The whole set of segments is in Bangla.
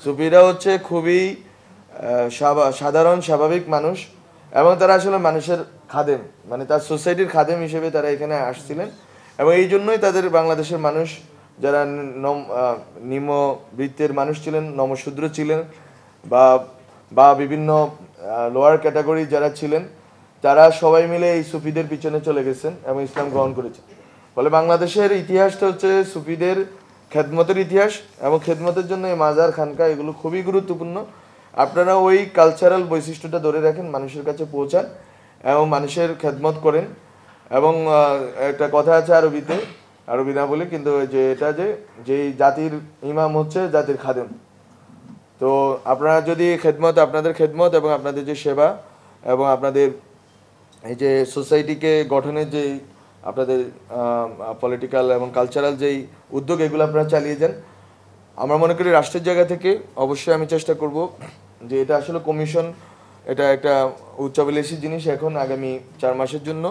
সুফিরা হচ্ছে খুবই সাধারণ স্বাভাবিক মানুষ এবং তারা আসলে মানুষের খাদেম, মানে তার সোসাইটির খাদেম হিসেবে তারা এখানে আসছিলেন। এবং এই জন্যই তাদের বাংলাদেশের মানুষ যারা নিম্নবৃত্তের মানুষ ছিলেন, নমশূদ্র ছিলেন, বা বা বিভিন্ন লোয়ার ক্যাটাগরি যারা ছিলেন, তারা সবাই মিলে এই সুফিদের পিছনে চলে গেছেন এবং ইসলাম গ্রহণ করেছেন। ফলে বাংলাদেশের ইতিহাসটা হচ্ছে সুফিদের খেদমতের ইতিহাস, এবং খেদমতের জন্য এই মাজার খানকা এগুলো খুবই গুরুত্বপূর্ণ। আপনারা ওই কালচারাল বৈশিষ্ট্যটা ধরে রাখেন, মানুষের কাছে পৌঁছান এবং মানুষের খেদমত করেন। এবং একটা কথা আছে আরবিতে, আরবি না বলে কিন্তু যে এটা যে যেই জাতির ইমাম হচ্ছে জাতির খাদেম। তো আপনারা যদি খেদমত, আপনাদের খেদমত এবং আপনাদের যে সেবা এবং আপনাদের এই যে সোসাইটিকে গঠনের যেই আপনাদের পলিটিক্যাল এবং কালচারাল যেই উদ্যোগ, এগুলো আপনারা চালিয়ে যান। আমরা মনে করি রাষ্ট্রের জায়গা থেকে অবশ্যই আমি চেষ্টা করব যে এটা আসলে কমিশন, এটা একটা উচ্চাভিলাষী জিনিস এখন আগামী 4 মাসের জন্য।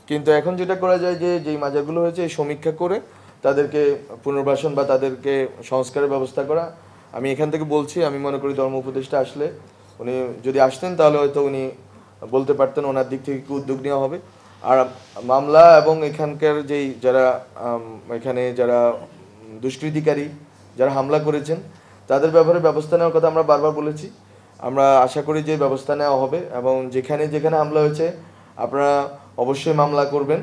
কিন্তু এখন যেটা করা যায় যে যেই মাজারগুলো হয়েছে এই সমীক্ষা করে তাদেরকে পুনর্বাসন বা তাদেরকে সংস্কারের ব্যবস্থা করা। আমি এখান থেকে বলছি, আমি মনে করি ধর্ম উপদেষ্টা আসলে, উনি যদি আসতেন তাহলে হয়তো উনি বলতে পারতেন ওনার দিক থেকে কি উদ্যোগ নেওয়া হবে। আর মামলা এবং এখানকার যেই যারা এখানে যারা দুষ্কৃতিকারী যারা হামলা করেছেন তাদের ব্যাপারে ব্যবস্থা নেওয়ার কথা আমরা বারবার বলেছি। আমরা আশা করি যে ব্যবস্থা নেওয়া হবে, এবং যেখানে যেখানে হামলা হয়েছে আপনারা অবশ্যই মামলা করবেন।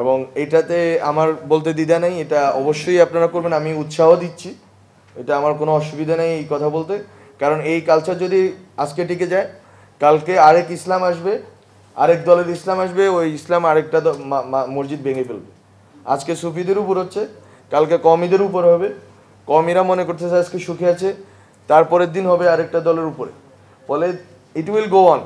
এবং এটাতে আমার বলতে দ্বিধা নেই, এটা অবশ্যই আপনারা করবেন, আমি উৎসাহ দিচ্ছি, এটা আমার কোনো অসুবিধা নেই এই কথা বলতে। কারণ এই কালচার যদি আজকে টিকে যায়, কালকে আরেক ইসলাম আসবে, আরেক দলের ইসলাম আসবে, ওই ইসলাম আরেকটা মসজিদ ভেঙে ফেলবে। আজকে সুফিদের উপর হচ্ছে, কালকে কওমিদের উপর হবে, কওমিরা মনে করতেছে আজকে সুখে আছে, তারপরের দিন হবে আরেকটা দলের উপরে। ফলে ইট উইল গো অন।